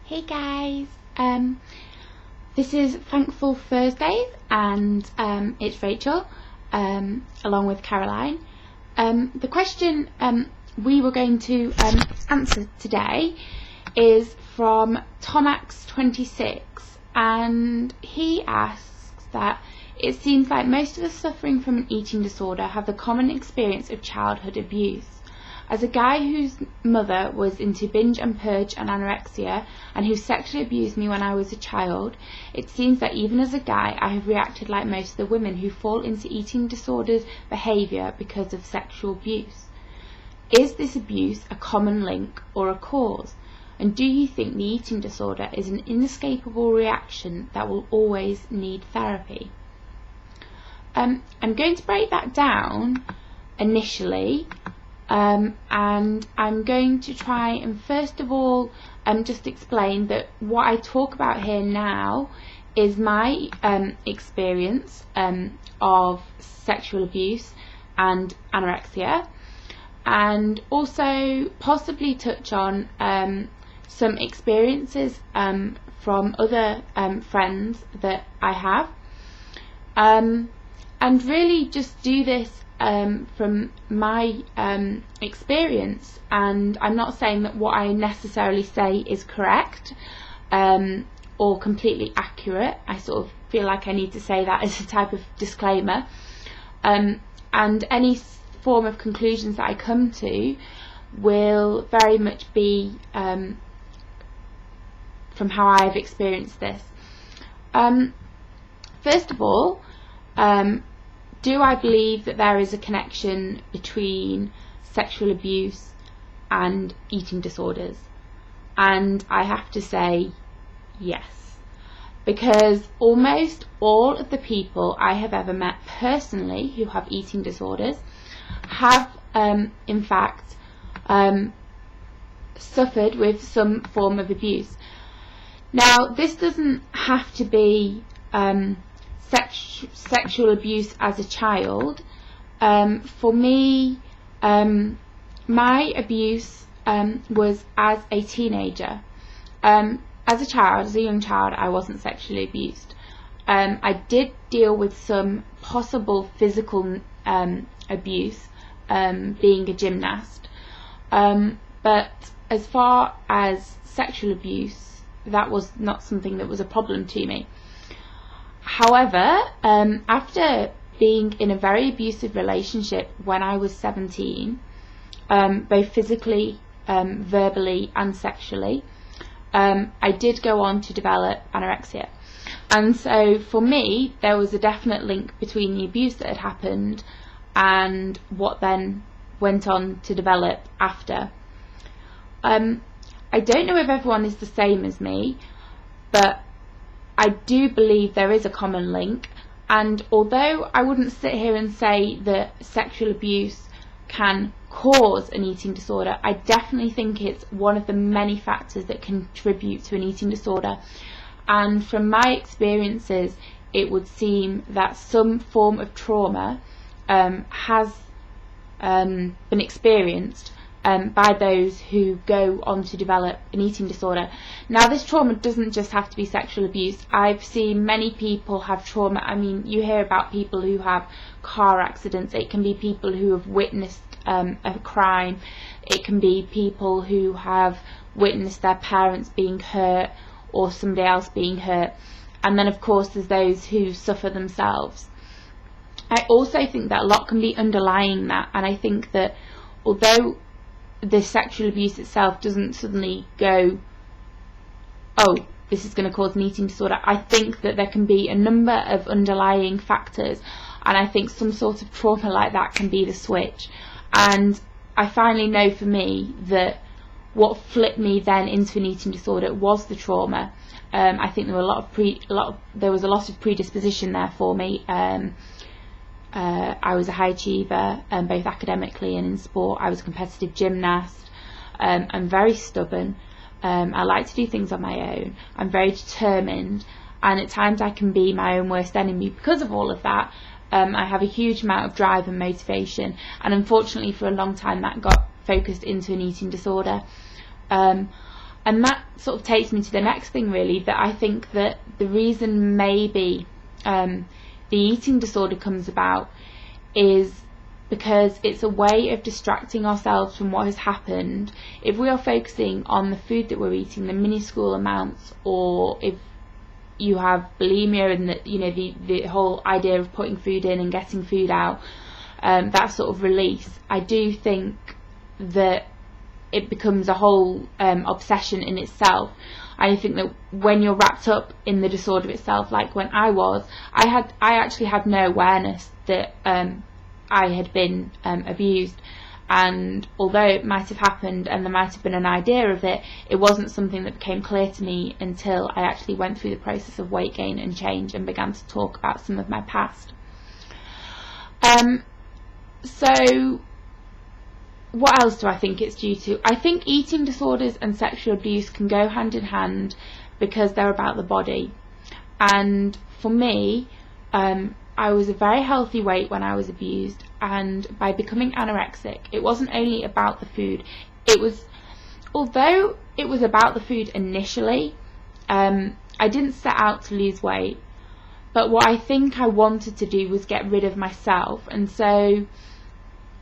Hey guys, this is Thankful Thursdays and it's Rachel along with Caroline. The question we were going to answer today is from Tomax26, and he asks that it seems like most of us suffering from an eating disorder have the common experience of childhood abuse. As a guy whose mother was into binge and purge and anorexia and who sexually abused me when I was a child, it seems that even as a guy I have reacted like most of the women who fall into eating disordered behaviour because of sexual abuse. Is this abuse a common link or a cause? And do you think the eating disorder is an inescapable reaction that will always need therapy? I'm going to break that down initially. And I'm going to try and first of all just explain that what I talk about here now is my experience of sexual abuse and anorexia, and also possibly touch on some experiences from other friends that I have, and really just do this from my experience. And I'm not saying that what I necessarily say is correct or completely accurate. I sort of feel like I need to say that as a type of disclaimer, and any form of conclusions that I come to will very much be from how I've experienced this. First of all, do I believe that there is a connection between sexual abuse and eating disorders? And I have to say yes, because almost all of the people I have ever met personally who have eating disorders have in fact suffered with some form of abuse. Now, this doesn't have to be sexual abuse as a child. For me, my abuse was as a teenager. As a child, as a young child, I wasn't sexually abused. I did deal with some possible physical abuse, being a gymnast, but as far as sexual abuse, that was not something that was a problem to me. However, after being in a very abusive relationship when I was 17, both physically, verbally and sexually, I did go on to develop anorexia. And so for me, there was a definite link between the abuse that had happened and what then went on to develop after. I don't know if everyone is the same as me, but I do believe there is a common link, and although I wouldn't sit here and say that sexual abuse can cause an eating disorder, I definitely think it's one of the many factors that contribute to an eating disorder. And from my experiences, it would seem that some form of trauma has been experienced by those who go on to develop an eating disorder. Now, this trauma doesn't just have to be sexual abuse. I've seen many people have trauma. I mean, you hear about people who have car accidents. It can be people who have witnessed a crime. It can be people who have witnessed their parents being hurt or somebody else being hurt. And then, of course, there's those who suffer themselves. I also think that a lot can be underlying that, and I think that although the sexual abuse itself doesn't suddenly go, oh, this is going to cause an eating disorder, I think that there can be a number of underlying factors, and I think some sort of trauma like that can be the switch. And I finally know for me that what flipped me then into an eating disorder was the trauma. I think there were there was a lot of predisposition there for me. I was a high achiever, both academically and in sport. I was a competitive gymnast. I'm very stubborn. I like to do things on my own. I'm very determined, and at times I can be my own worst enemy because of all of that. I have a huge amount of drive and motivation, and unfortunately for a long time that got focused into an eating disorder. And that sort of takes me to the next thing, really, that I think that the reason maybe the eating disorder comes about is because it's a way of distracting ourselves from what has happened. If we are focusing on the food that we're eating, the minuscule amounts, or if you have bulimia and the whole idea of putting food in and getting food out, that sort of release, I do think that it becomes a whole obsession in itself. I think that when you're wrapped up in the disorder itself, like when I actually had no awareness that I had been abused, and although it might have happened and there might have been an idea of it, it wasn't something that became clear to me until I actually went through the process of weight gain and change and began to talk about some of my past. So what else do I think it's due to? I think eating disorders and sexual abuse can go hand in hand because they're about the body. And for me, I was a very healthy weight when I was abused, and by becoming anorexic, it wasn't only about the food. Although it was about the food initially, I didn't set out to lose weight, but what I think I wanted to do was get rid of myself. And so,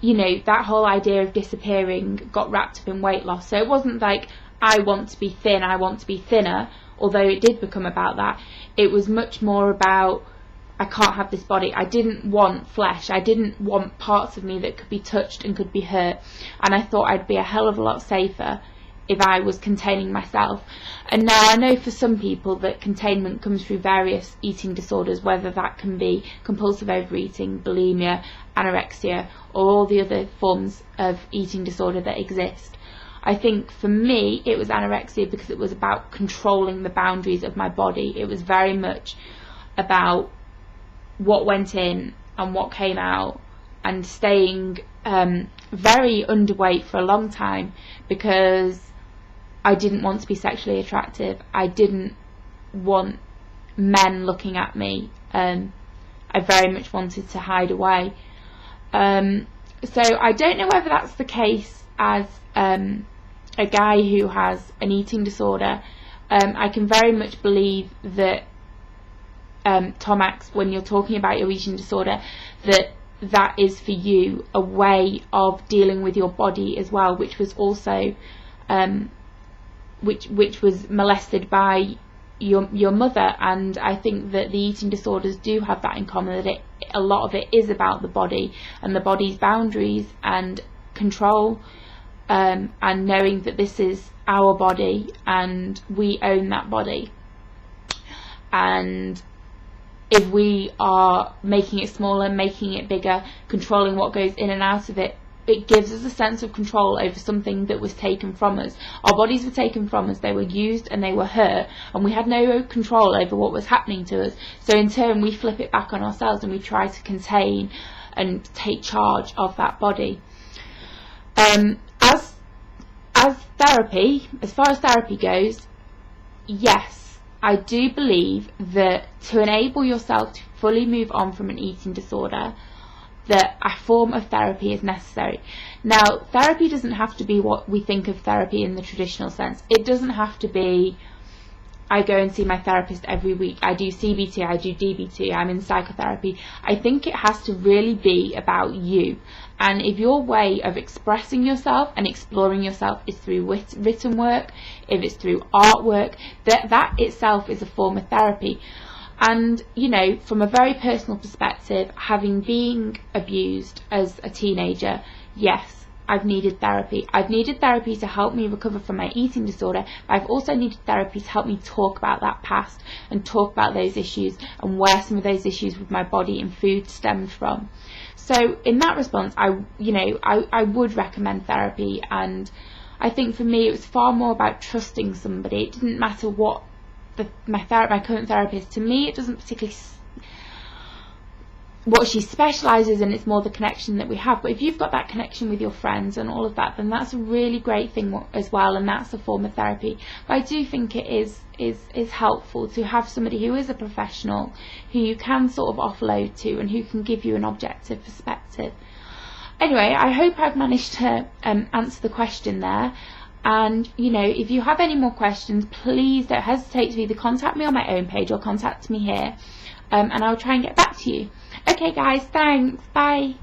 that whole idea of disappearing got wrapped up in weight loss. So it wasn't like I want to be thin, I want to be thinner, although it did become about that. It was much more about, I can't have this body. I didn't want flesh. I didn't want parts of me that could be touched and could be hurt. And I thought I'd be a hell of a lot safer if I was containing myself. And now I know for some people that containment comes through various eating disorders, whether that can be compulsive overeating, bulimia, anorexia, or all the other forms of eating disorder that exist. I think for me it was anorexia because it was about controlling the boundaries of my body. It was very much about what went in and what came out, and staying very underweight for a long time because I didn't want to be sexually attractive. I didn't want men looking at me. I very much wanted to hide away. So I don't know whether that's the case as a guy who has an eating disorder. I can very much believe that Tomax, when you're talking about your eating disorder, that is for you a way of dealing with your body as well, which was also which was molested by your mother. And I think that the eating disorders do have that in common, that a lot of it is about the body and the body's boundaries and control, and knowing that this is our body and we own that body. And if we are making it smaller, making it bigger, controlling what goes in and out of it, it gives us a sense of control over something that was taken from us. Our bodies were taken from us, they were used and they were hurt, and we had no control over what was happening to us. So in turn we flip it back on ourselves and we try to contain and take charge of that body. As therapy, as far as therapy goes, yes, I do believe that to enable yourself to fully move on from an eating disorder, that a form of therapy is necessary. Now, therapy doesn't have to be what we think of therapy in the traditional sense. It doesn't have to be, I go and see my therapist every week, I do CBT, I do DBT, I'm in psychotherapy. I think it has to really be about you. And if your way of expressing yourself and exploring yourself is through written work, if it's through artwork, that itself is a form of therapy. And, from a very personal perspective, having been abused as a teenager, yes, I've needed therapy. I've needed therapy to help me recover from my eating disorder, but I've also needed therapy to help me talk about that past and talk about those issues and where some of those issues with my body and food stemmed from. So in that response, I would recommend therapy. And I think for me it was far more about trusting somebody. It didn't matter what my current therapist, to me it doesn't particularly what she specialises in, it's more the connection that we have. But if you've got that connection with your friends and all of that, then that's a really great thing as well, and that's a form of therapy. But I do think it is helpful to have somebody who is a professional, who you can sort of offload to and who can give you an objective perspective. Anyway, I hope I've managed to answer the question there. And you know, if you have any more questions, please don't hesitate to either contact me on my own page or contact me here, and I'll try and get back to you. Okay guys, thanks, bye.